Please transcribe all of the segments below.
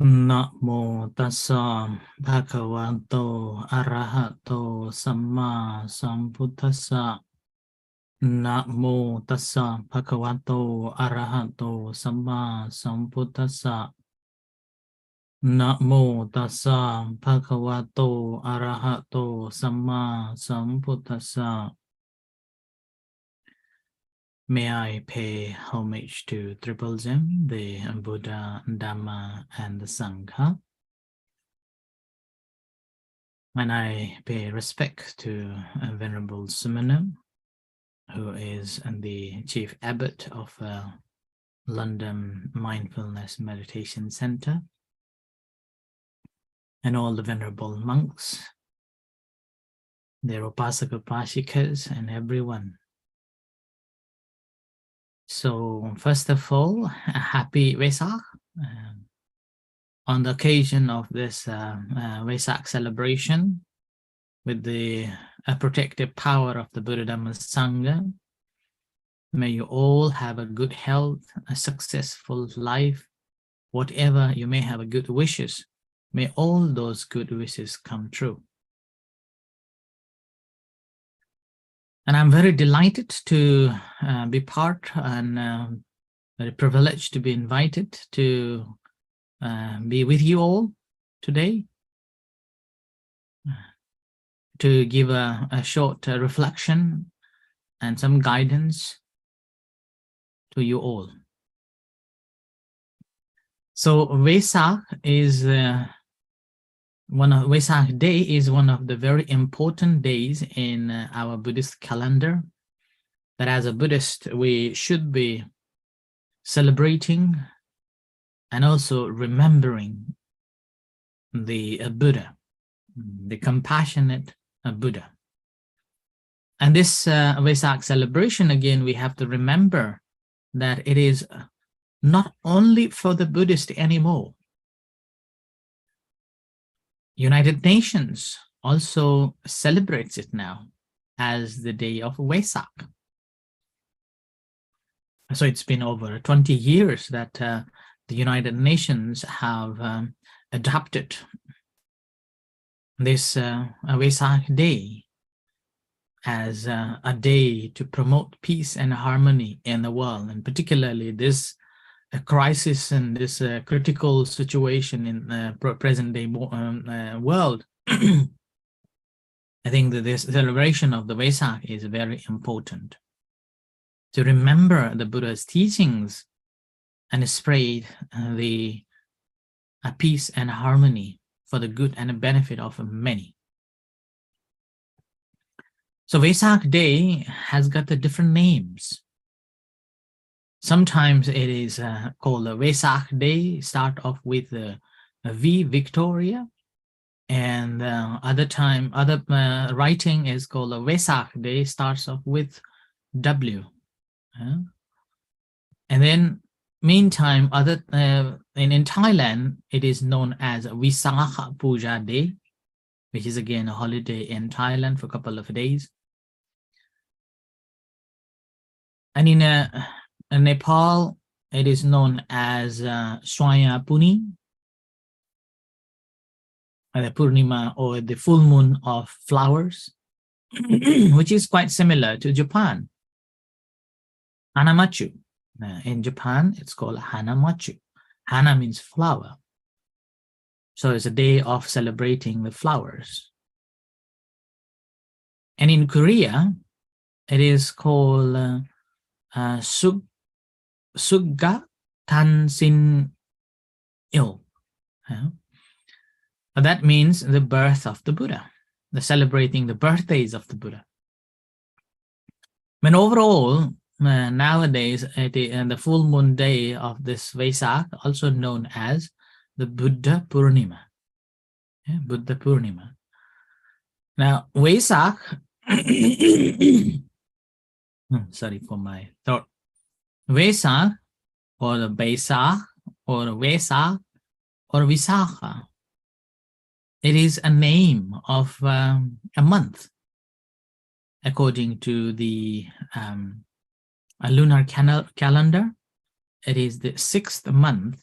Namo tassa bhagavato arahato samma sambuddhassa. Namo tassa bhagavato arahato samma sambuddhassa. Namo tassa bhagavato arahato samma sambuddhassa. May I pay homage to Triple Gem, the Buddha, Dhamma, and the Sangha. And I pay respect to Venerable Sumana, who is the Chief Abbot of London Mindfulness Meditation Center, and all the Venerable monks, their Upasaka Upasikas, and everyone. So first of all, a happy Vesak. On the occasion of this Vesak celebration, with the protective power of the Buddha Dhamma Sangha, may you all have a good health, a successful life, whatever you may have a good wishes, may all those good wishes come true. And I'm very delighted to be part and very privileged to be invited to be with you all today, to give a short reflection and some guidance to you all. So Vesak is Vesak Day is one of the very important days in our Buddhist calendar, that as a Buddhist we should be celebrating and also remembering the Buddha, the compassionate Buddha. And this Vesak celebration, again, we have to remember that it is not only for the Buddhist anymore. United Nations also celebrates it now as the day of Vesak. So it's been over 20 years that the United Nations have adopted this Vesak Day as a day to promote peace and harmony in the world, and particularly this crisis and this critical situation in the present-day world. I think that this celebration of the Vesak is very important to remember the Buddha's teachings and spread the peace and harmony for the good and the benefit of many. So Vesak Day has got the different names. Sometimes it is called the Vesak Day, start off with V, Victoria, and other writing is called the Vesak Day, starts off with W. And then meantime, in Thailand, it is known as Visakha Puja Day, which is again a holiday in Thailand for a couple of days. And in Nepal, it is known as Swaya Puni, the Purnima, or the full moon of flowers, which is quite similar to Japan. Hanamachu. In Japan, it's called Hanamachu. Hana means flower. So it's a day of celebrating the flowers. And in Korea, it is called Sugga Tansin Il. That means the birth of the Buddha, celebrating the birthdays of the Buddha. But overall, nowadays, the full moon day of this Vesak, also known as the Buddha Purnima. Buddha Purnima. Now, Vesak, sorry for my throat. Vesak, or the Vesak, or Vesak, or Visakha, it is a name of a month. According to the lunar calendar, it is the 6th month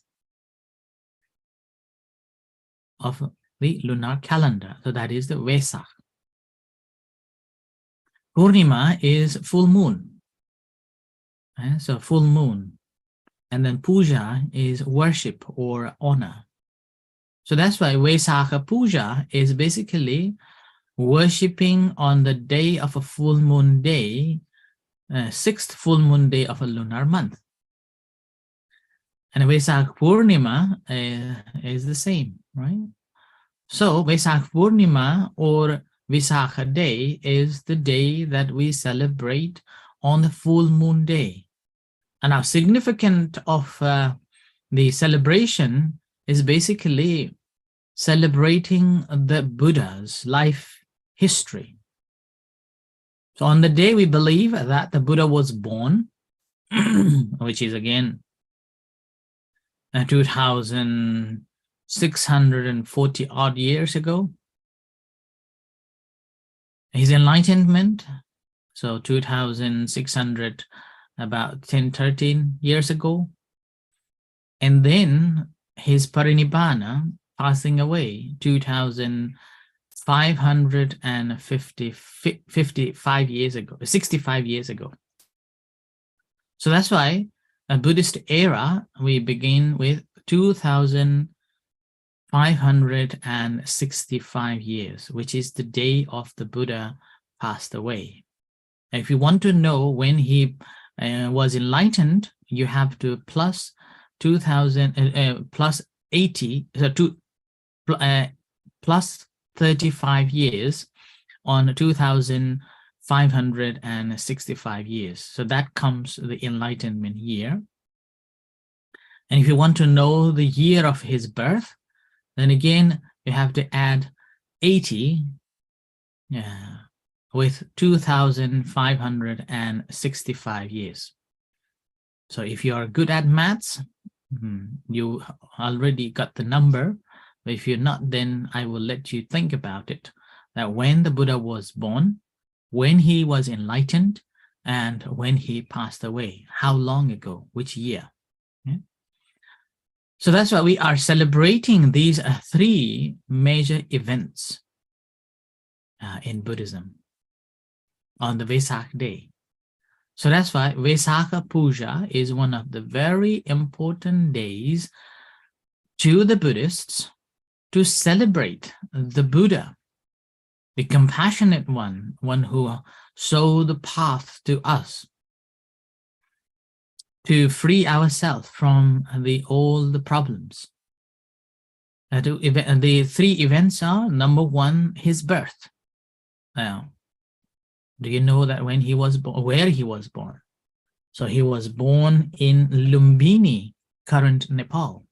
of the lunar calendar. So that is the Vesak. Purnima is full moon. So full moon. And then puja is worship or honor. So that's why Vesakha Puja is basically worshipping on the day of a full moon day, sixth full moon day of a lunar month. And Vesak Purnima is the same, right? So Vesak Purnima or Visakha Day is the day that we celebrate on the full moon day. And our significance of the celebration is basically celebrating the Buddha's life history. So on the day we believe that the Buddha was born, which is again 2,640 odd years ago. His enlightenment, so 2,600, about 10, 13 years ago. And then his parinibbana, passing away, 2,555 years ago, 65 years ago. So that's why a Buddhist era, we begin with 2,565 years, which is the day of the Buddha passed away. If you want to know when he was enlightened, you have to plus 2,000 plus 80, so plus 35 years on 2,565 years. So that comes the enlightenment year. And if you want to know the year of his birth, then again, you have to add 80 with 2,565 years. So if you are good at maths, you already got the number. But if you're not, then I will let you think about it. That when the Buddha was born, when he was enlightened, and when he passed away, how long ago, which year. Yeah? So that's why we are celebrating these three major events in Buddhism on the Vesak day. So that's why Vesakha Puja is one of the very important days to the Buddhists to celebrate the Buddha, the compassionate one who showed the path to us to free ourselves from all the problems. The three events are, number one, his birth. Now, do you know that when he was born, where he was born? So he was born in Lumbini, current Nepal.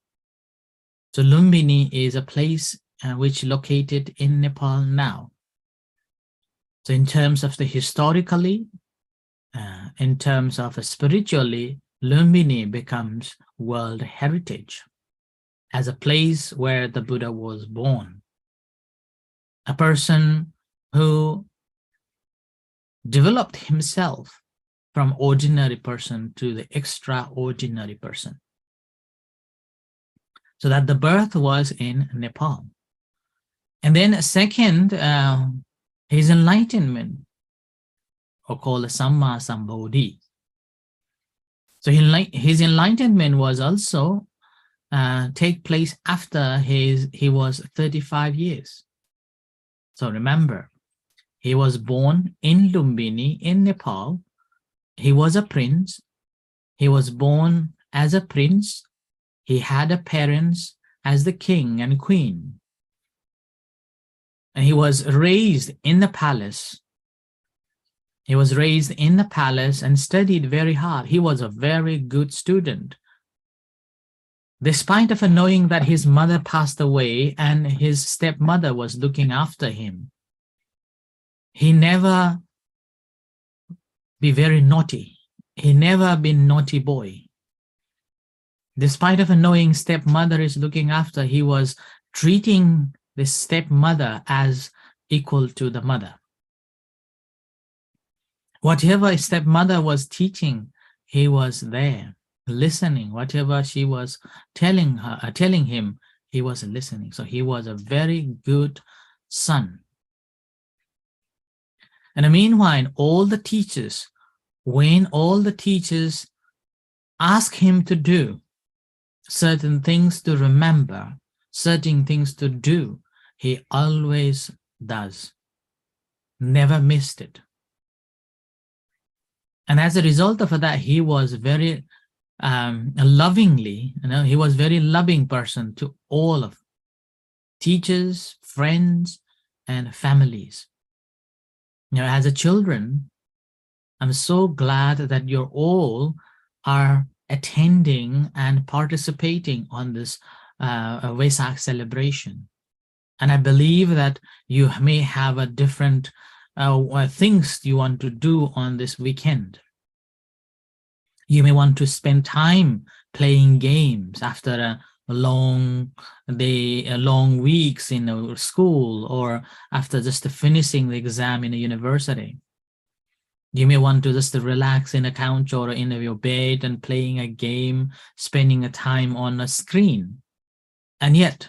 So Lumbini is a place which located in Nepal now. So in terms of the historically, in terms of spiritually, Lumbini becomes World Heritage as a place where the Buddha was born. A person who developed himself from ordinary person to the extraordinary person. So that the birth was in Nepal. And then second, his enlightenment, or called Samma Sambodhi. So his enlightenment was also take place after he was 35 years. So remember, he was born in Lumbini in Nepal. He was a prince. He was born as a prince. He had a parents as the king and queen. And he was raised in the palace. He was raised in the palace and studied very hard. He was a very good student. Despite of knowing that his mother passed away and his stepmother was looking after him, he never be very naughty. He never been naughty boy. Despite of knowing stepmother is looking after, he was treating the stepmother as equal to the mother. Whatever stepmother was teaching, he was there, listening. Whatever she was telling him, He was listening. So he was a very good son. And meanwhile, when all the teachers ask him to do certain things, to remember certain things to do, he always does. Never missed it. And as a result of that, he was very lovingly, he was very loving person to all of teachers, friends, and families. As a children, I'm so glad that you all are attending and participating on this Vesak celebration. And I believe that you may have a different things you want to do on this weekend. You may want to spend time playing games after a long day, long weeks in a school, or after just finishing the exam in a university. You may want to just relax in a couch or in your bed and playing a game, spending a time on a screen. And yet,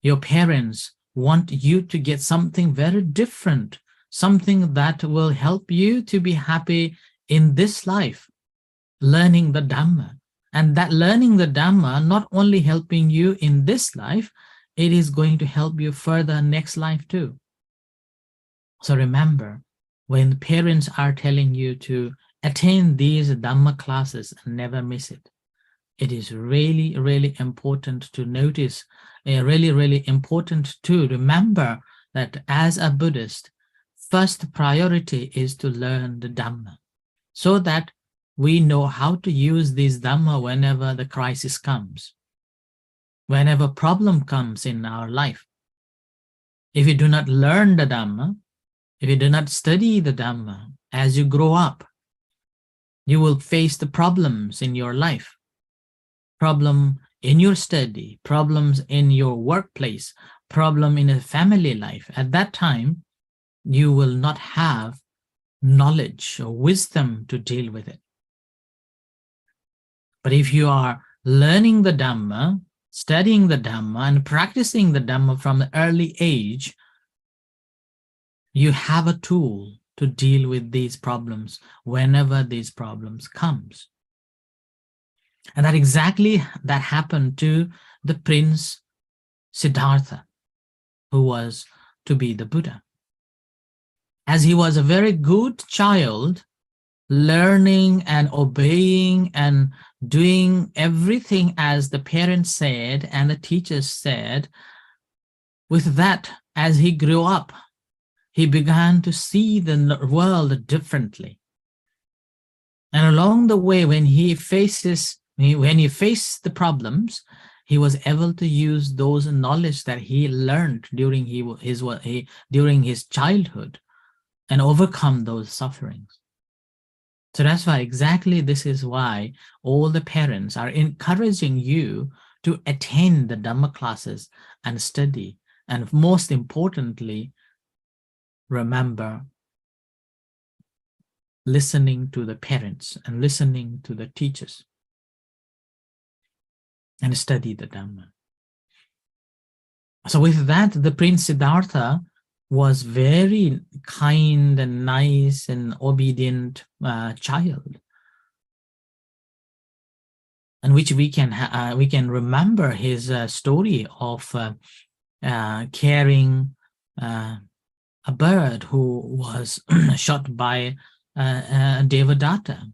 your parents want you to get something very different, something that will help you to be happy in this life, learning the Dhamma. And that learning the Dhamma, not only helping you in this life, it is going to help you further next life too. So remember, when parents are telling you to attend these Dhamma classes and never miss it, it is really, really important to notice, really, really important to remember that as a Buddhist, first priority is to learn the Dhamma, so that we know how to use this Dhamma whenever the crisis comes, whenever problem comes in our life. If you do not learn the Dhamma, if you do not study the Dhamma as you grow up, you will face the problems in your life, problem in your study, problems in your workplace, problem in a family life. At that time, you will not have knowledge or wisdom to deal with it. But if you are learning the Dhamma, studying the Dhamma, and practicing the Dhamma from an early age, you have a tool to deal with these problems whenever these problems comes. And that happened to the Prince Siddhartha, who was to be the Buddha. As he was a very good child, learning and obeying and doing everything as the parents said and the teachers said, with that, as he grew up, he began to see the world differently. And along the way, when he faced the problems, he was able to use those knowledge that he learned during his childhood and overcome those sufferings. So that's why this is why all the parents are encouraging you to attend the Dhamma classes and study. And most importantly, remember listening to the parents and listening to the teachers and study the Dhamma. So with that, the Prince Siddhartha was very kind and nice and obedient child, and which we can remember his story of carrying a bird who was shot by Devadatta.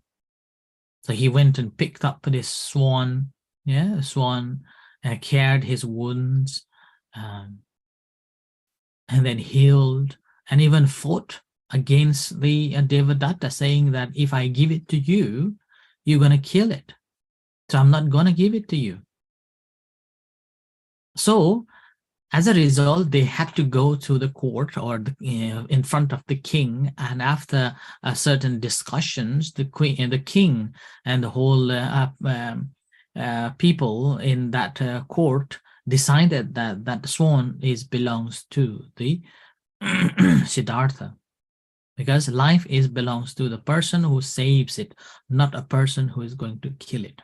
So he went and picked up this swan, cared his wounds, and then healed, and even fought against the Devadatta, saying that if I give it to you, you're going to kill it. So I'm not going to give it to you. So as a result, they had to go to the court or in front of the king, and after certain discussions, the king and the whole people in that court decided that that swan belongs to the Siddhartha, because life belongs to the person who saves it, not a person who is going to kill it.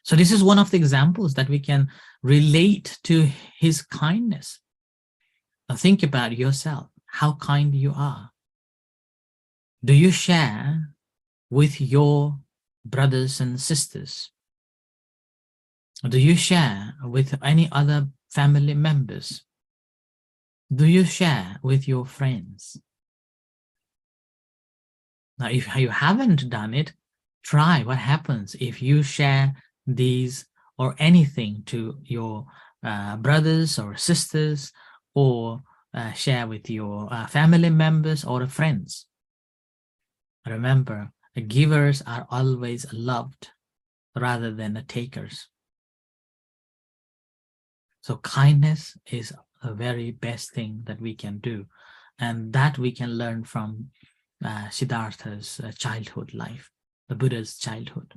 So this is one of the examples that we can relate to his kindness. Now think about yourself, how kind you are. Do you share with your brothers and sisters? Do you share with any other family members? Do you share with your friends? Now, if you haven't done it, try what happens if you share these or anything to your brothers or sisters, or share with your family members or friends. Remember, the givers are always loved rather than the takers. So kindness is the very best thing that we can do, and that we can learn from Siddhartha's childhood life, the Buddha's childhood.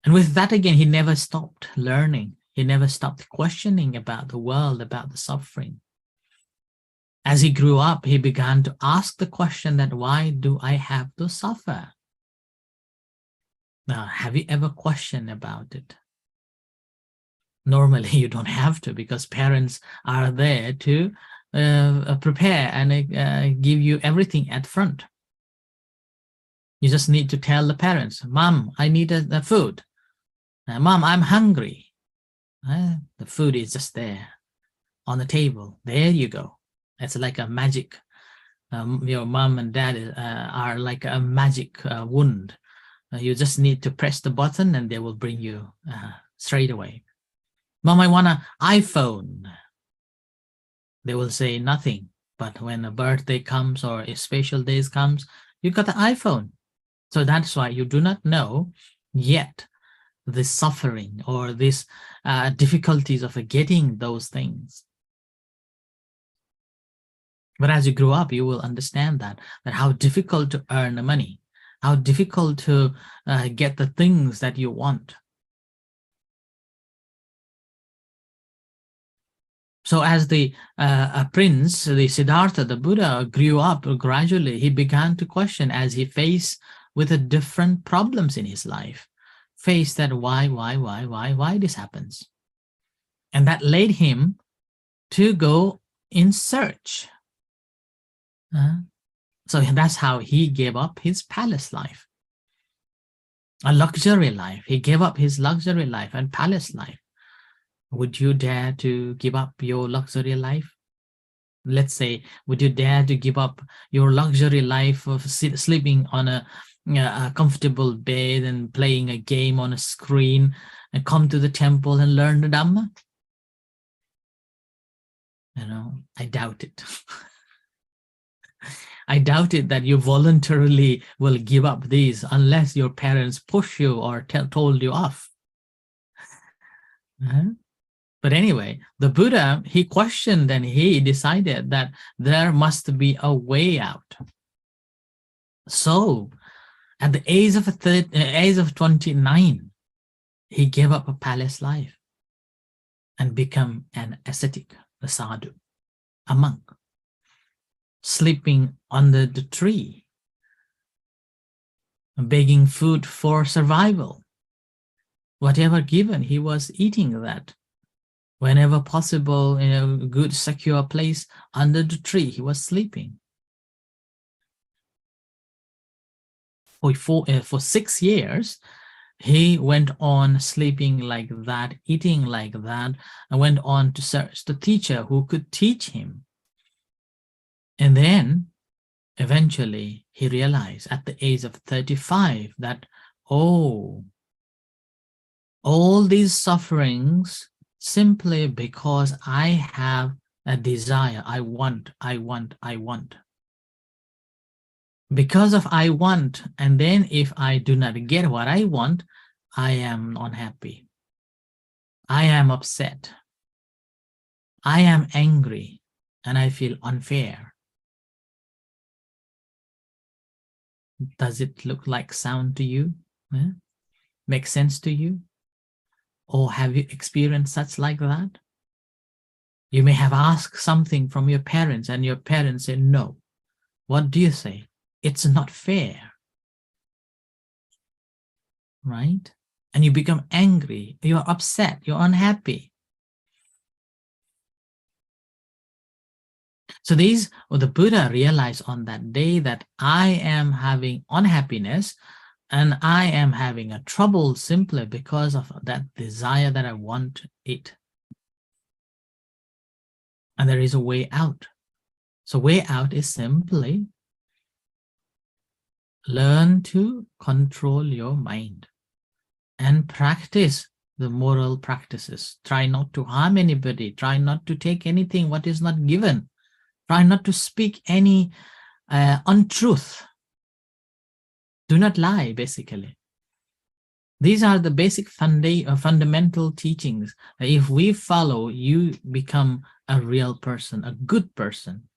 And with that, again, he never stopped learning. He never stopped questioning about the world, about the suffering. As he grew up, he began to ask the question that, why do I have to suffer? Now, have you ever questioned about it? Normally, you don't have to, because parents are there to prepare and give you everything at front. You just need to tell the parents, Mom, I need the food. Mom, I'm hungry. The food is just there on the table. There you go. It's like a magic. Your mom and dad are like a magic wand. You just need to press the button and they will bring you straight away. Mom, I want an iPhone. They will say nothing. But when a birthday comes or a special days comes, you got the iPhone. So that's why you do not know yet the suffering or these difficulties of getting those things. But as you grow up, you will understand that how difficult to earn the money, how difficult to get the things that you want. So as the prince, the Siddhartha, the Buddha, grew up gradually, he began to question as he faced with the different problems in his life. Faced that why this happens. And that led him to go in search. So that's how he gave up his palace life, a luxury life. He gave up his luxury life and palace life. Would you dare to give up your luxury life? Let's say, would you dare to give up your luxury life of sleeping on a comfortable bed and playing a game on a screen and come to the temple and learn the Dhamma? I doubt it. I doubt it that you voluntarily will give up these unless your parents push you or told you off. But anyway, the Buddha, he questioned and he decided that there must be a way out. So at the age of 29, he gave up a palace life and became an ascetic, a sadhu, a monk, sleeping under the tree, begging food for survival. Whatever given, he was eating that. Whenever possible, in a good, secure place under the tree, he was sleeping. For 6 years, he went on sleeping like that, eating like that, and went on to search the teacher who could teach him. And then, eventually, he realized at the age of 35 that, all these sufferings simply because I have a desire. I want. Because of I want, and then if I do not get what I want, I am unhappy. I am upset. I am angry, and I feel unfair. Does it look like sound to you? Make sense to you? Or have you experienced such like that? You may have asked something from your parents and your parents say no. What do you say? It's not fair. right? And you become angry, you're upset, you're unhappy. So the Buddha realized on that day that I am having unhappiness and I am having a trouble simply because of that desire that I want it. And there is a way out. So way out is simply learn to control your mind and practice the moral practices. Try not to harm anybody. Try not to take anything what is not given. Try not to speak any untruth. Do not lie, basically. These are the basic fundamental teachings. If we follow, you become a real person, a good person.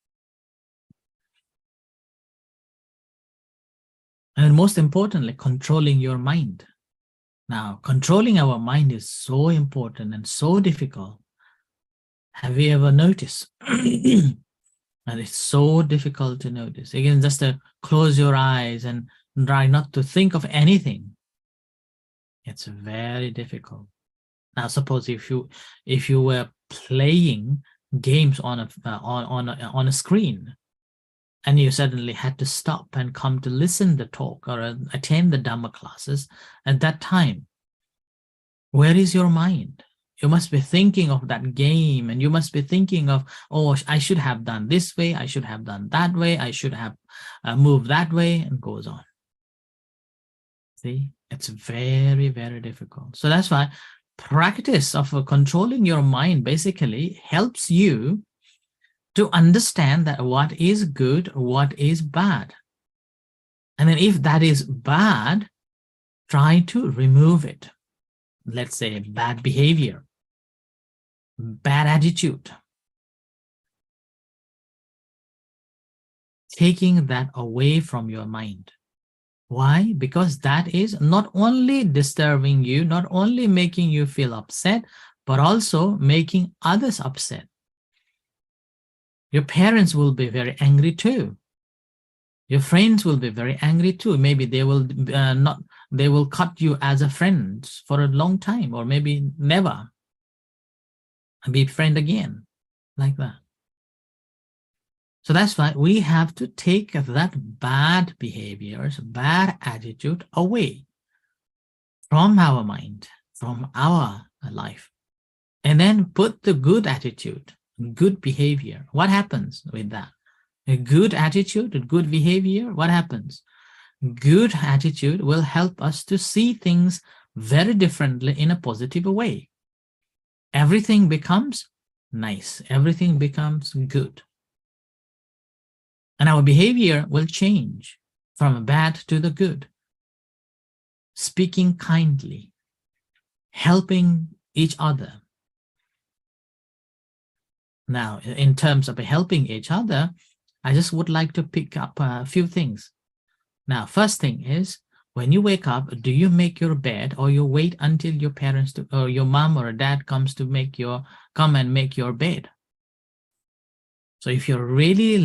And most importantly, controlling your mind. Now, controlling our mind is so important and so difficult. Have you ever noticed? And it's so difficult to notice. Again, just to close your eyes and try not to think of anything. It's very difficult. Now, suppose if you were playing games on a screen, and you suddenly had to stop and come to listen the talk or attend the Dhamma classes at that time, where is your mind? You must be thinking of that game, and you must be thinking of, oh, I should have done this way, I should have done that way, I should have moved that way, and goes on. See, it's very, very difficult. So that's why practice of controlling your mind basically helps you to understand that what is good, what is bad. And then if that is bad, try to remove it. Let's say bad behavior, bad attitude. Taking that away from your mind. Why? Because that is not only disturbing you, not only making you feel upset, but also making others upset. Your parents will be very angry too. Your friends will be very angry too. Maybe they will they will cut you as a friend for a long time, or maybe never be friend again, like that. So that's why we have to take that bad behaviors, bad attitude away from our mind, from our life, and then put the good attitude, good behavior. What happens with that? A good attitude, a good behavior, what happens? Good attitude will help us to see things very differently in a positive way. Everything becomes nice. Everything becomes good. And our behavior will change from bad to the good. Speaking kindly, helping each other. Now, in terms of helping each other, I just would like to pick up a few things. Now, first thing is, when you wake up, do you make your bed, or you wait until your parents or your mom or dad comes to come and make your bed? So if you're really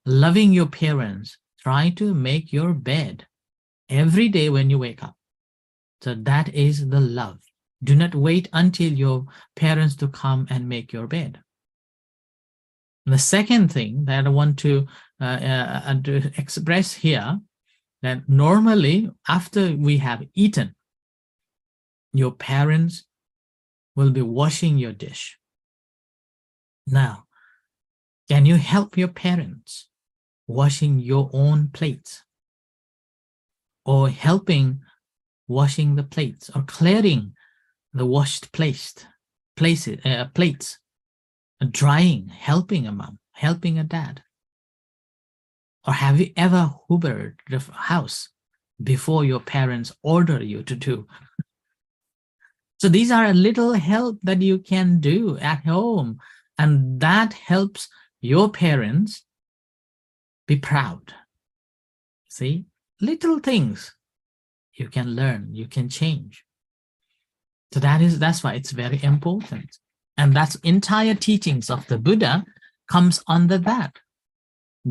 loving your parents, try to make your bed every day when you wake up. So that is the love. Do not wait until your parents to come and make your bed. The second thing that I want to express here, that normally after we have eaten, your parents will be washing your dish. Now, can you help your parents washing your own plates, or helping washing the plates, or clearing the washed plates, drying, helping a mom, helping a dad? Or have you ever hoovered the house before your parents order you to do? So these are a little help that you can do at home, and that helps your parents be proud. See, little things you can learn, you can change. So that's why it's very important. And that's entire teachings of the Buddha comes under that.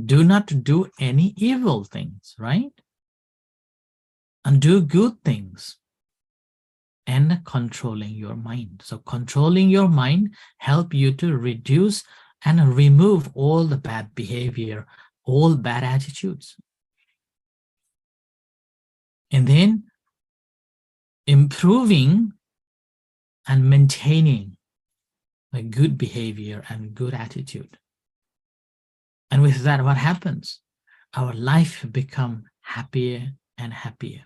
Do not do any evil things, right? and do good things, and controlling your mind. So controlling your mind help you to reduce and remove all the bad behavior, all bad attitudes. And then improving and maintaining a good behavior and good attitude. And with that, what happens? Our life becomes happier and happier.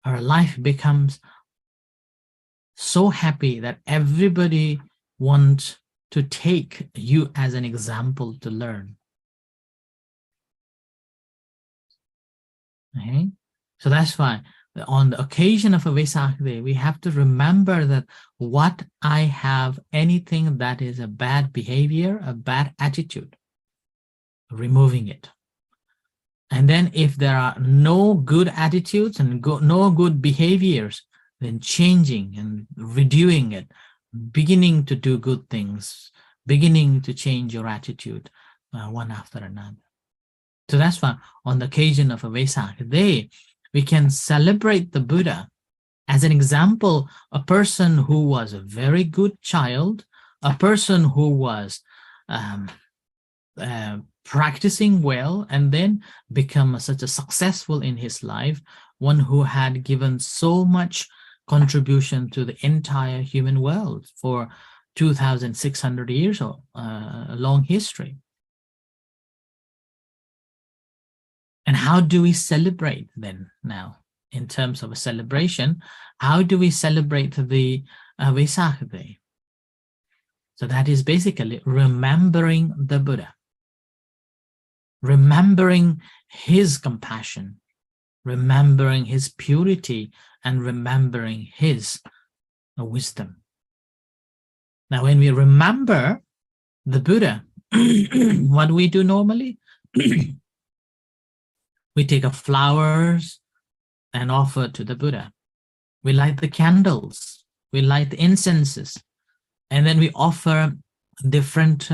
Our life becomes so happy that everybody wants to take you as an example to learn. Okay? So that's why on the occasion of a Vesak Day, we have to remember that what I have, anything that is a bad behavior, a bad attitude, removing it. And then if there are no good attitudes and no good behaviors, then changing and redoing it, beginning to do good things, beginning to change your attitude one after another. So that's why on the occasion of a Vesak Day, we can celebrate the Buddha as an example, a person who was a very good child, a person who was practicing well and then become such a successful in his life, one who had given so much contribution to the entire human world for 2,600 years of long history. And how do we celebrate then now? In terms of a celebration, how do we celebrate the Vesak Day? So that is basically remembering the Buddha, remembering his compassion, remembering his purity, and remembering his wisdom. Now, when we remember the Buddha, what do we do normally? We take up flowers and offer to the Buddha. We light the candles, we light the incenses, and then we offer different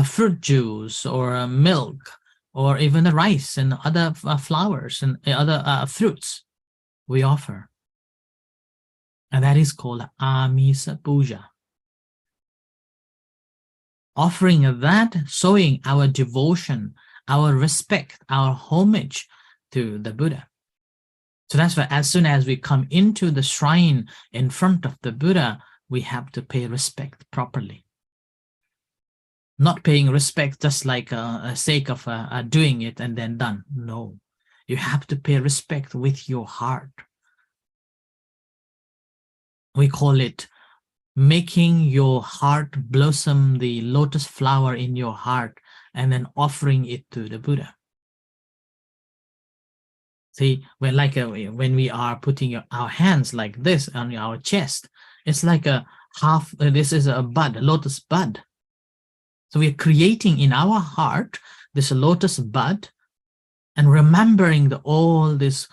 fruit juice or milk, or even the rice and other flowers and other fruits we offer. And that is called Amisa Puja. Offering that, showing our devotion, our respect, our homage to the Buddha. So that's why as soon as we come into the shrine in front of the Buddha, we have to pay respect properly. Not paying respect just like a sake of doing it and then done. No, you have to pay respect with your heart. We call it making your heart blossom the lotus flower in your heart and then offering it to the Buddha. See, when we are putting our hands like this on our chest, it's like a half, this is a bud, a lotus bud. So we are creating in our heart this lotus bud and remembering all this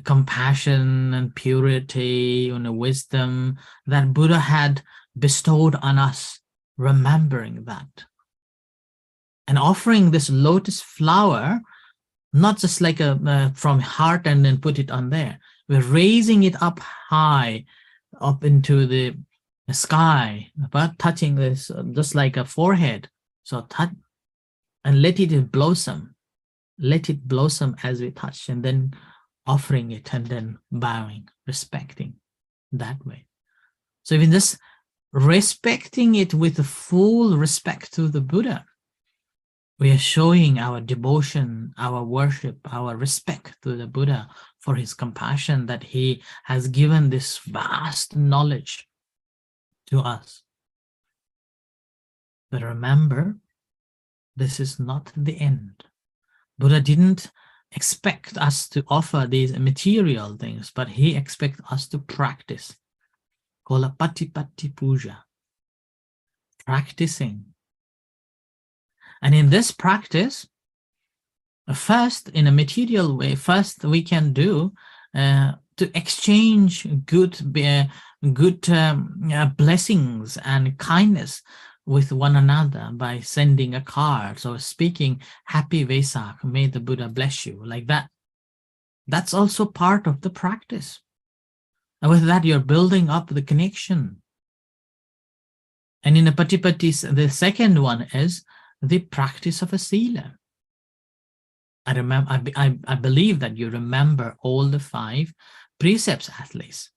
compassion and purity and wisdom that Buddha had bestowed on us, remembering that. And offering this lotus flower, not just like from heart and then put it on there. We're raising it up high, up into the sky, but touching this just like a forehead. So touch and let it blossom. Let it blossom as we touch, and then offering it and then bowing, respecting that way. So even just respecting it with full respect to the Buddha, we are showing our devotion, our worship, our respect to the Buddha for his compassion that he has given this vast knowledge to us. But remember, this is not the end. Buddha didn't expect us to offer these material things, but he expects us to practice. Called a Patipatti Puja. Practicing. And in this practice, first, in a material way, first we can do to exchange good blessings and kindness with one another by sending a card. So speaking, Happy Vesak, may the Buddha bless you, like that. That's also part of the practice. And with that, you're building up the connection. And in a Patipati, the second one is the practice of a sila. I believe that you remember all the 5 precepts at least.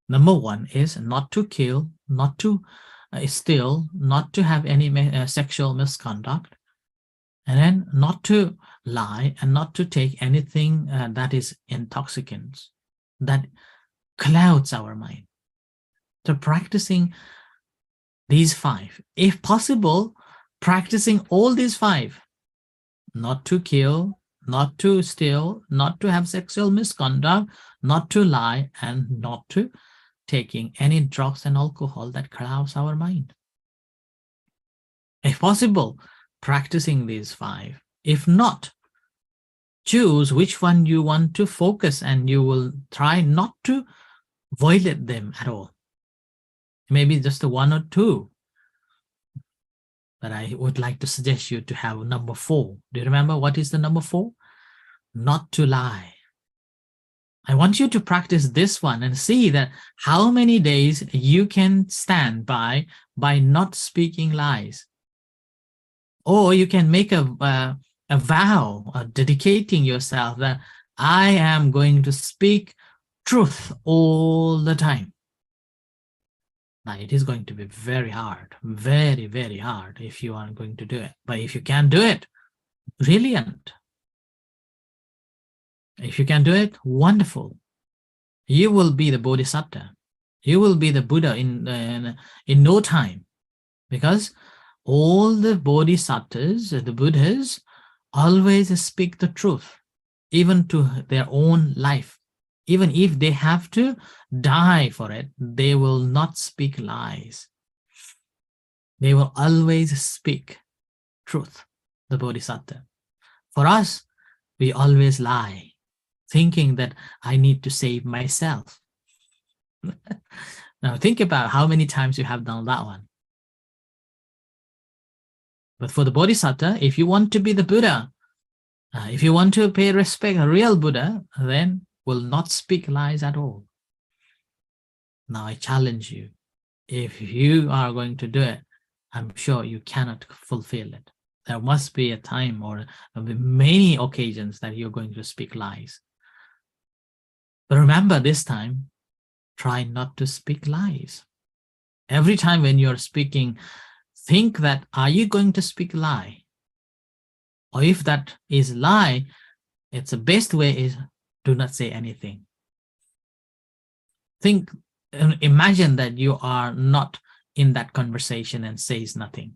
Number 1 is not to kill, not to steal, not to have any sexual misconduct, and then not to lie and not to take anything that is intoxicants, that clouds our mind. So practicing these 5, if possible, practicing all these 5, not to kill, not to steal, not to have sexual misconduct, not to lie, and not to taking any drugs and alcohol that clouds our mind. If possible, practicing these 5. If not, choose which one you want to focus, and you will try not to violate them at all. Maybe just a 1 or 2. But I would like to suggest you to have number 4. Do you remember what is the number 4? Not to lie. I want you to practice this one and see that how many days you can stand by not speaking lies. Or you can make a vow, dedicating yourself that I am going to speak truth all the time. Now, it is going to be very hard, very, very hard if you are going to do it. But if you can do it, brilliant. If you can do it, wonderful. You will be the Bodhisattva. You will be the Buddha in no time. Because all the Bodhisattvas, the Buddhas, always speak the truth, even to their own life. Even if they have to die for it, they will not speak lies. They will always speak truth, the Bodhisattva. For us, we always lie, thinking that I need to save myself. Now think about how many times you have done that one. But for the Bodhisattva, if you want to be the Buddha, if you want to pay respect, a real Buddha, then will not speak lies at all. Now I challenge you, if you are going to do it, I'm sure you cannot fulfill it. There must be a time or many occasions that you're going to speak lies. But remember, this time, try not to speak lies. Every time when you're speaking, think that, are you going to speak lie? Or if that is lie, it's the best way is do not say anything. Imagine that you are not in that conversation and says nothing.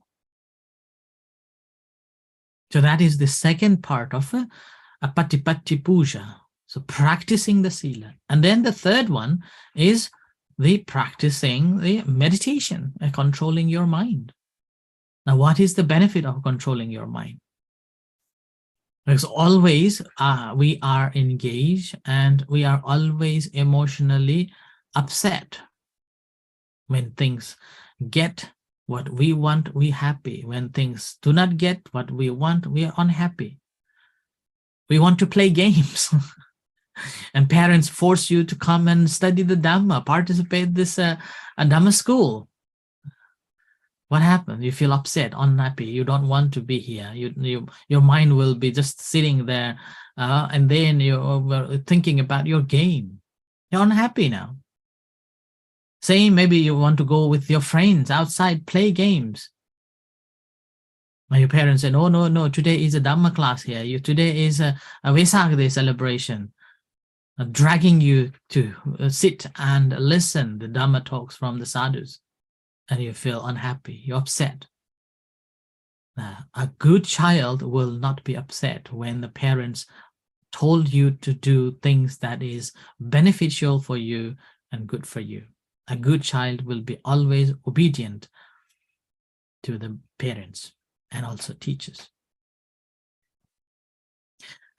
So that is the second part of a Patipatti Puja. So practicing the sila. And then the third one is the practicing the meditation and controlling your mind. Now, what is the benefit of controlling your mind? Because always we are engaged and we are always emotionally upset. When things get what we want, we're happy. When things do not get what we want, we are unhappy. We want to play games. And parents force you to come and study the Dhamma, participate in this Dhamma school. What happens? You feel upset, unhappy. You don't want to be here. Your mind will be just sitting there, and then you're thinking about your game. You're unhappy now. Same, maybe you want to go with your friends outside, play games. And your parents say, oh, no, today is a Dhamma class here. Today is a Vesak Day celebration. Dragging you to sit and listen the Dhamma talks from the sadhus. And you feel unhappy, you're upset. A good child will not be upset when the parents told you to do things that is beneficial for you and good for you. A good child will be always obedient to the parents and also teachers.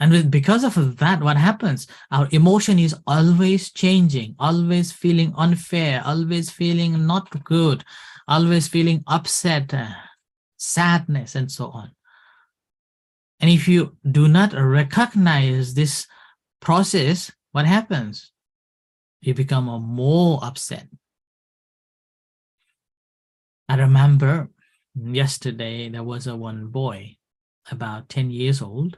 And because of that, what happens? Our emotion is always changing, always feeling unfair, always feeling not good, always feeling upset, sadness, and so on. And if you do not recognize this process, what happens? You become more upset. I remember yesterday there was one boy about 10 years old.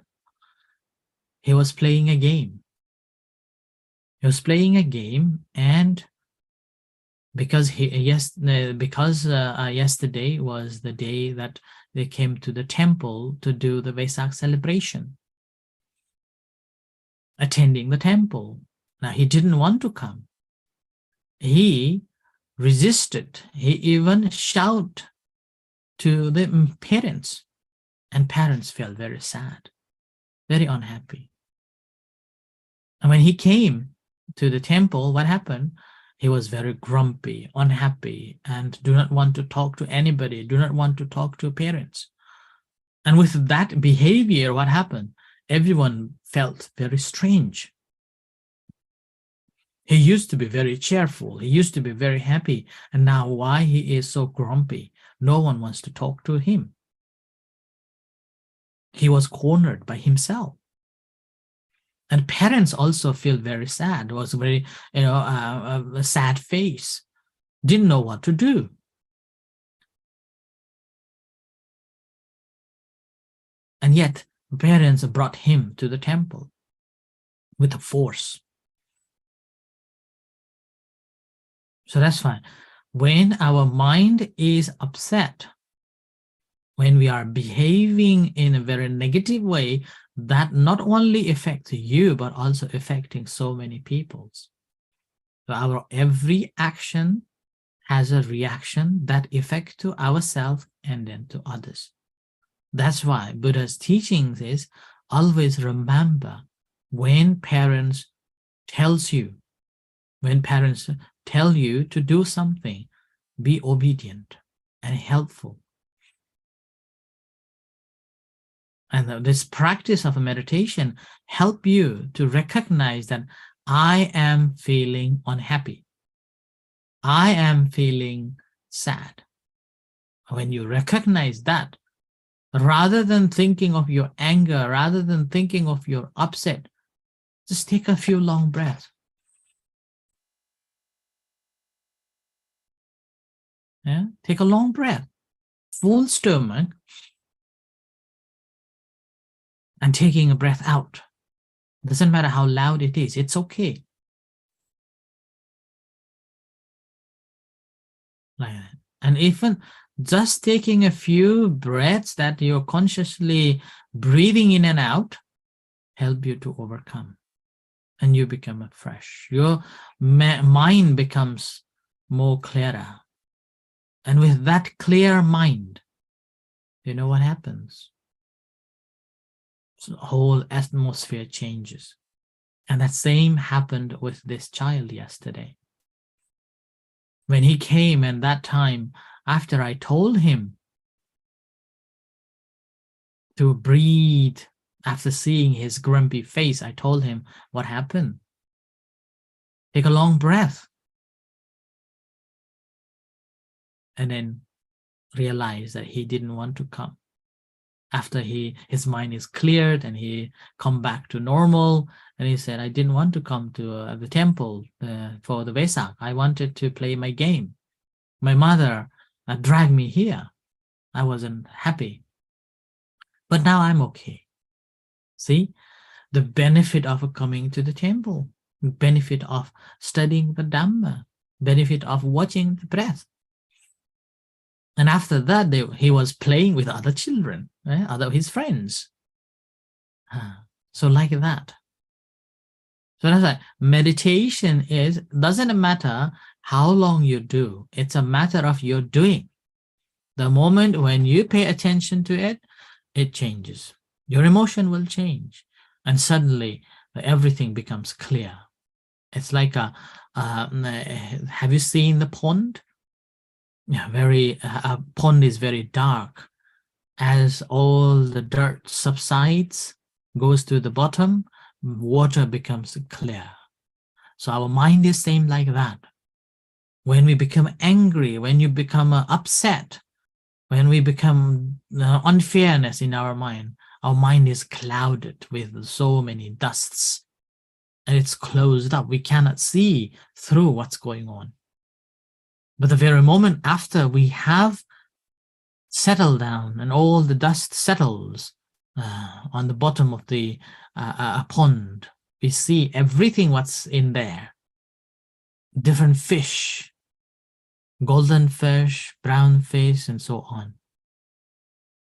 He was playing a game. And because yesterday was the day that they came to the temple to do the Vesak celebration, attending the temple. Now, he didn't want to come. He resisted. He even shouted to the parents, and parents felt very sad, very unhappy. And when he came to the temple, what happened? He was very grumpy, unhappy, and do not want to talk to anybody, do not want to talk to parents. And with that behavior, what happened? Everyone felt very strange. He used to be very cheerful. He used to be very happy. And now why he is so grumpy? No one wants to talk to him. He was cornered by himself. And parents also feel very sad. It was very, a sad face. Didn't know what to do. And yet, parents brought him to the temple with a force. So that's fine. When our mind is upset, when we are behaving in a very negative way, that not only affects you, but also affecting so many people. So our every action has a reaction that affects to ourselves and then to others. That's why Buddha's teachings is always remember when parents tell you to do something, be obedient and helpful. And this practice of meditation help you to recognize that I am feeling unhappy. I am feeling sad. When you recognize that, rather than thinking of your anger, rather than thinking of your upset, just take a few long breaths. Yeah? Take a long breath, full stomach, and taking a breath out. Doesn't matter how loud it is, it's okay. Like that. And even just taking a few breaths that you're consciously breathing in and out, help you to overcome. And you become fresh. Your mind becomes more clearer. And with that clear mind, you know what happens? So the whole atmosphere changes. And that same happened with this child yesterday. When he came, and that time, after I told him to breathe, after seeing his grumpy face, I told him what happened. Take a long breath. And then realize that he didn't want to come. After his mind is cleared and he come back to normal, and he said, I didn't want to come to the temple for the Vesak. I wanted to play my game. My mother dragged me here. I wasn't happy. But now I'm okay. See, the benefit of coming to the temple, benefit of studying the Dhamma, benefit of watching the breath. And after that, he was playing with other children, his friends. So like that. So that's why meditation doesn't matter how long you do. It's a matter of your doing. The moment when you pay attention to it, it changes. Your emotion will change. And suddenly everything becomes clear. It's like have you seen the pond? Yeah, a pond is very dark. As all the dirt subsides, goes to the bottom, water becomes clear. So our mind is same like that. When we become angry, when you become upset, when we become unfairness in our mind is clouded with so many dusts. and it's closed up. We cannot see through what's going on. But the very moment after we have settled down and all the dust settles on the bottom of the pond, we see everything what's in there. Different fish, golden fish, brown fish, and so on.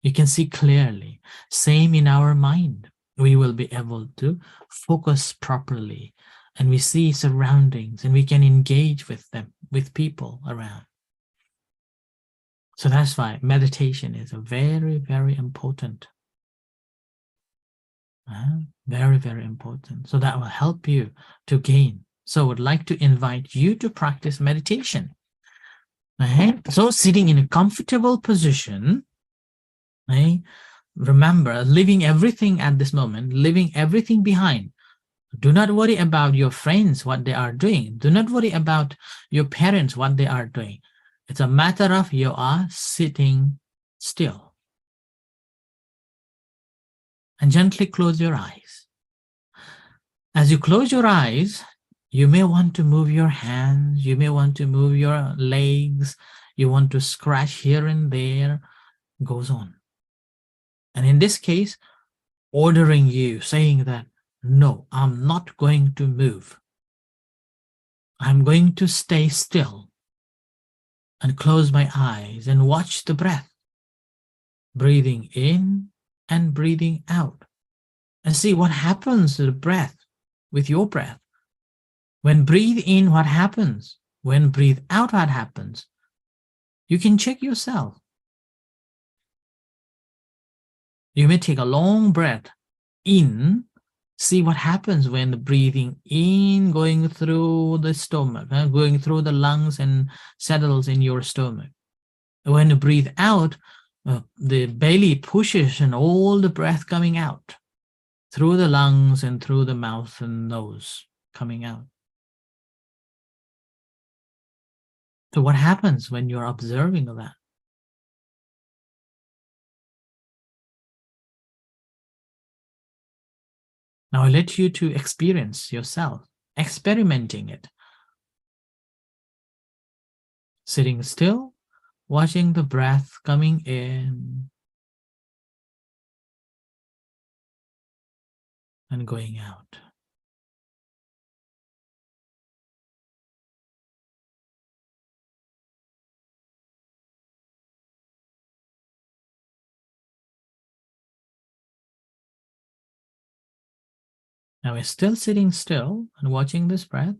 You can see clearly. Same in our mind. We will be able to focus properly, and we see surroundings, and we can engage with them, with people around. So that's why meditation is a very, very important. Very, very important. So that will help you to gain. So I would like to invite you to practice meditation. Right? So sitting in a comfortable position, right? Remember, leaving everything at this moment, leaving everything behind. Do not worry about your friends, what they are doing. Do not worry about your parents, what they are doing. It's a matter of you are sitting still. And gently close your eyes. As you close your eyes, you may want to move your hands, you may want to move your legs, you want to scratch here and there, goes on. And in this case, ordering you, saying that, no, I'm not going to move. I'm going to stay still and close my eyes and watch the breath, breathing in and breathing out, and see what happens to the breath with your breath. When breathe in, what happens? When breathe out, what happens? You can check yourself. You may take a long breath in, see what happens when the breathing in, going through the stomach, going through the lungs and settles in your stomach. When you breathe out, the belly pushes and all the breath coming out through the lungs and through the mouth and nose coming out. So what happens when you're observing that? Now I let you to experience yourself, experimenting it. Sitting still, watching the breath coming in and going out. Now we're still sitting still and watching this breath.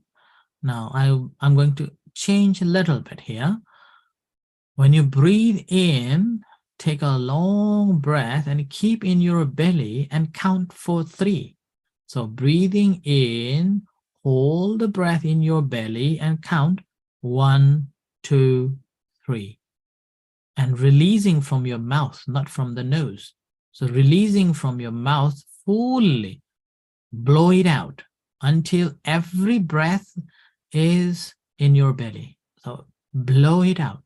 Now I'm going to change a little bit here. When you breathe in, take a long breath and keep in your belly and count for 3. So breathing in, hold the breath in your belly and count 1, 2, 3. And releasing from your mouth, not from the nose. So releasing from your mouth fully. Blow it out until every breath is in your belly. So blow it out.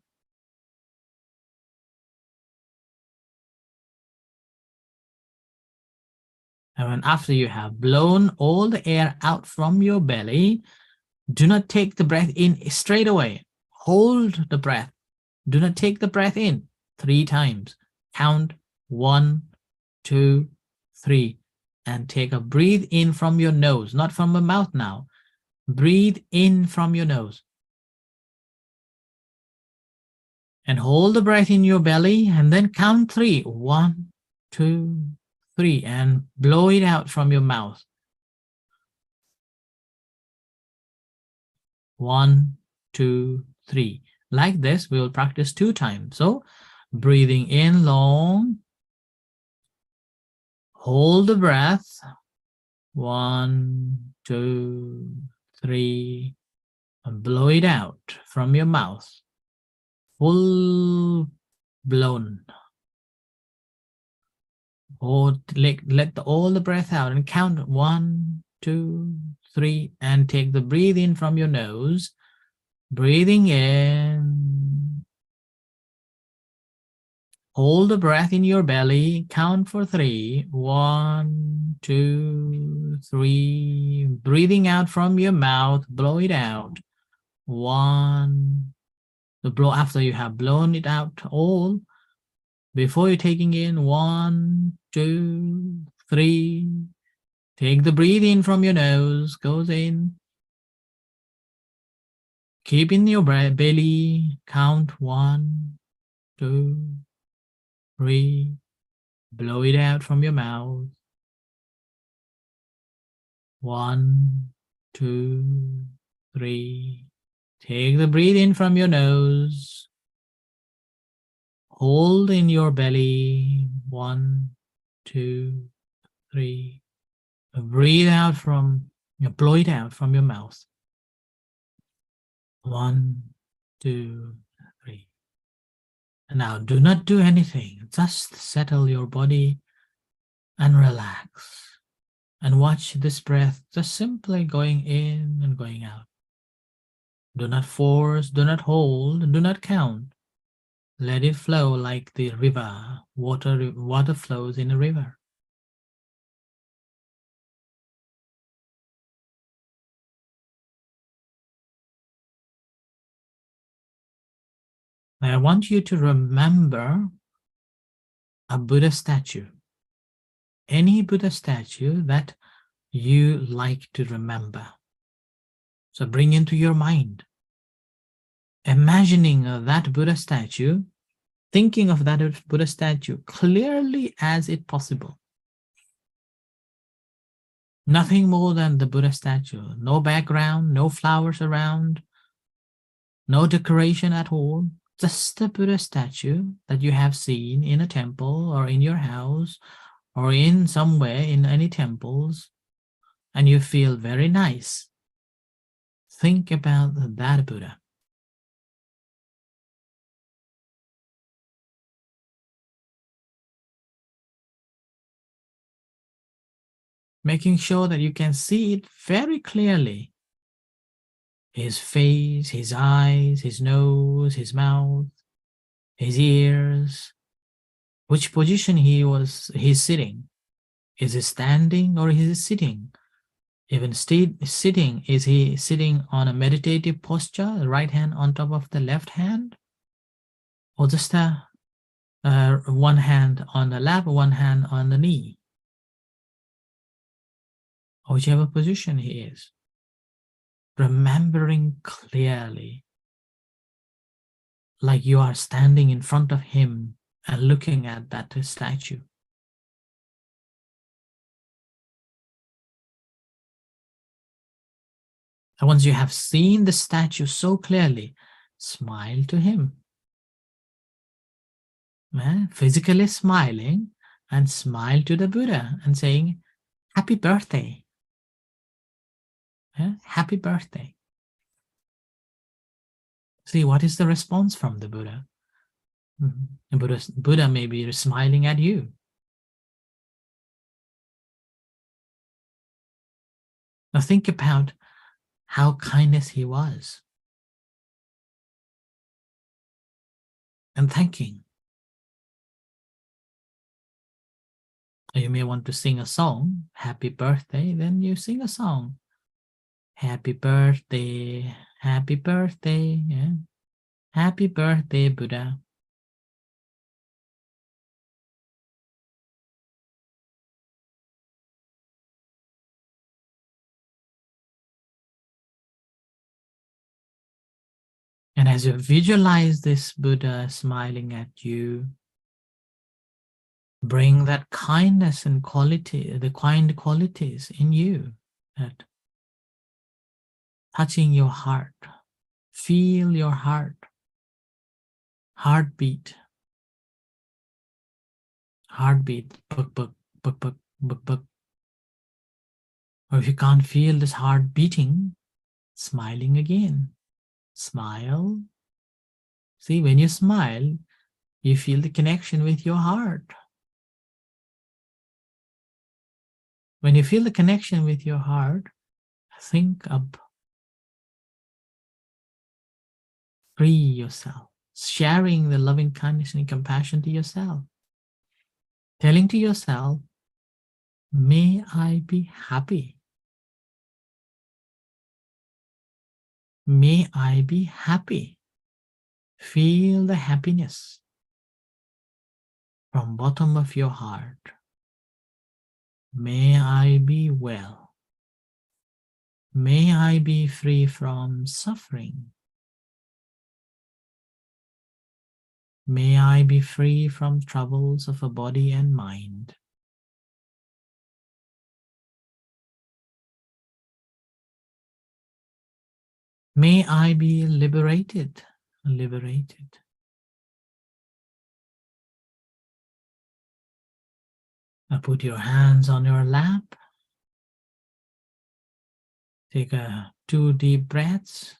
And when after you have blown all the air out from your belly, do not take the breath in straight away. Hold the breath. Do not take the breath in 3 times. Count 1, 2, 3. And take a breathe in from your nose, not from the mouth now. Breathe in from your nose. And hold the breath in your belly and then count 3. 1, 2, 3. And blow it out from your mouth. 1, 2, 3. Like this, we will practice 2 times. So breathing in long. Hold the breath. 1, 2, 3. And blow it out from your mouth. Full blown. Or let all the breath out and count 1, 2, 3. And take the breathe in from your nose. Breathing in. Hold the breath in your belly. Count for 3. 1, 2, 3. Breathing out from your mouth. Blow it out. 1. The blow after you have blown it out all. Before you're taking in 1, 2, 3. Take the breathe in from your nose. Goes in. Keep in your belly. Count 1, 2, 3. Blow it out from your mouth. 1, 2, 3. Take the breathe in from your nose. Hold in your belly. 1, 2, 3. Breathe out blow it out from your mouth. 1, 2, 3. And now do not do anything. Just settle your body and relax. And watch this breath just simply going in and going out. Do not force, do not hold, do not count. Let it flow like the river. Water flows in a river. I want you to remember a Buddha statue. Any Buddha statue that you like to remember. So bring into your mind, imagining that Buddha statue, thinking of that Buddha statue clearly as it possible. Nothing more than the Buddha statue. No background, no flowers around, no decoration at all. Just the Buddha statue that you have seen in a temple or in your house or in somewhere in any temples, and you feel very nice. Think about that Buddha. Making sure that you can see it very clearly. His face, his eyes, his nose, his mouth, his ears, which position he's sitting. Is he standing or is he sitting? Even sitting, is he sitting on a meditative posture, the right hand on top of the left hand? Or just one hand on the lap, one hand on the knee? Or whichever position he is. Remembering clearly, like you are standing in front of him and looking at that statue. And once you have seen the statue so clearly, smile to him. Physically smiling, and smile to the Buddha and saying, happy birthday. Happy birthday. See, what is the response from the Buddha? Buddha may be smiling at you. Now think about how kindness he was. And thanking. You may want to sing a song, happy birthday, then you sing a song. Happy birthday, yeah. Happy birthday, Buddha. And as you visualize this Buddha smiling at you, bring that kindness and quality, the kind qualities in you, that touching your heart. Feel your heartbeat, buk, buk, buk, buk, buk, buk. Or if you can't feel this heart beating, smiling again. Smile. See, when you smile, you feel the connection with your heart. When you feel the connection with your heart, think up. Free yourself. sharing the loving kindness and compassion to yourself, telling to yourself, may I be happy. May I be happy. Feel the happiness from bottom of your heart. May I be well. May I be free from suffering. May I be free from troubles of a body and mind. May I be liberated, liberated. Now put your hands on your lap. Take 2 deep breaths.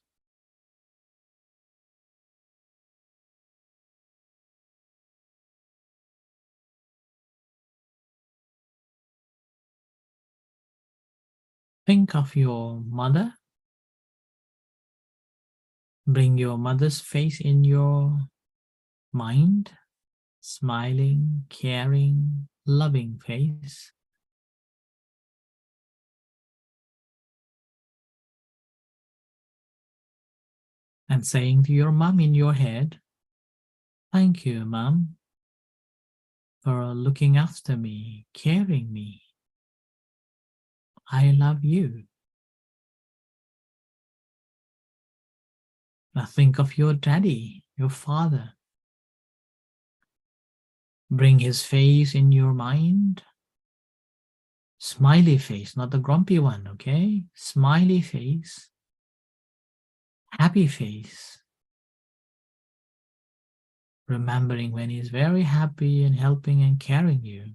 Think of your mother. Bring your mother's face in your mind. Smiling, caring, loving face. And saying to your mom in your head, thank you, Mom, for looking after me, caring me. I love you. Now think of your daddy, your father. Bring his face in your mind. Smiley face, not the grumpy one, okay? Smiley face. Happy face. Remembering when he's very happy and helping and caring you.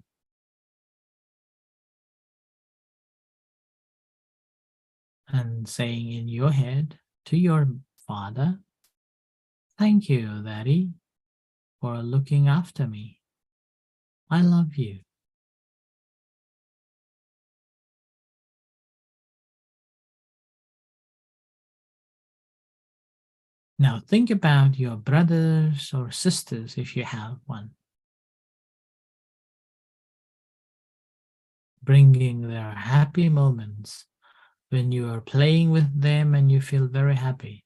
And saying in your head to your father, thank you, Daddy, for looking after me. I love you. Now think about your brothers or sisters if you have one. Bringing their happy moments when you are playing with them and you feel very happy.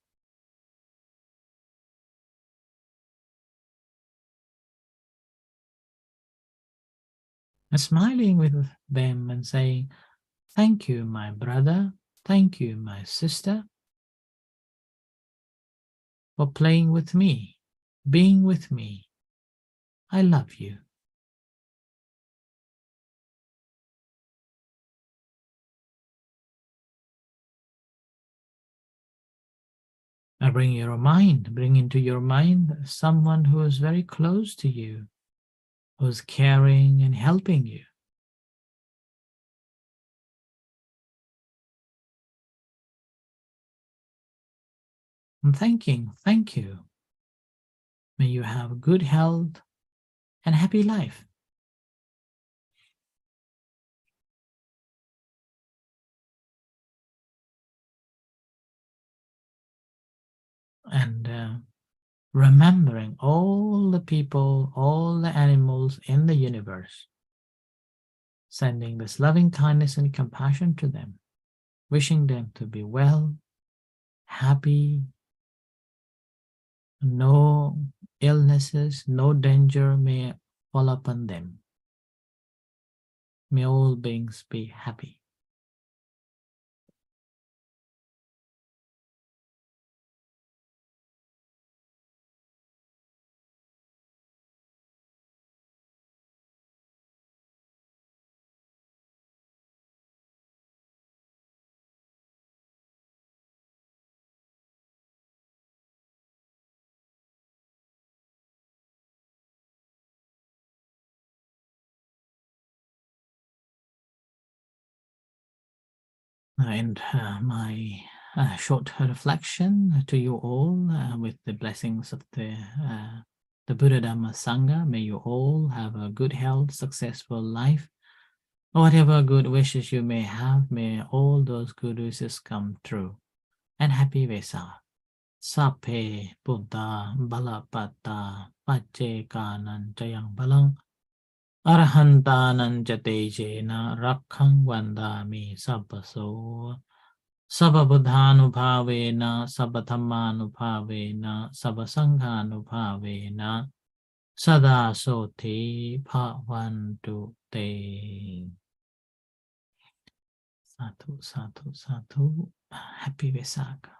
And smiling with them and saying, thank you, my brother. Thank you, my sister, for playing with me, being with me. I love you. Now bring into your mind someone who is very close to you, who's caring and helping you. And thank you. May you have good health and happy life. And remembering all the people, all the animals in the universe, sending this loving kindness and compassion to them, wishing them to be well, happy, no illnesses, no danger may fall upon them. May all beings be happy. And my short reflection to you all with the blessings of the Buddha Dhamma Sangha. May you all have a good health, successful life. Whatever good wishes you may have, may all those good wishes come true. And happy Vesak. Sape Buddha Balapatta Paccekanan Jayang Balang Arhantanan Jatejena Rakhang Vandami Sabbaso Sabbabuddhanubhavena Sabbathammanubhavena Sabbasanghanubhavena Sada Soti Bhavantu Te. Sadhu, sadhu, sadhu. Happy Vesak.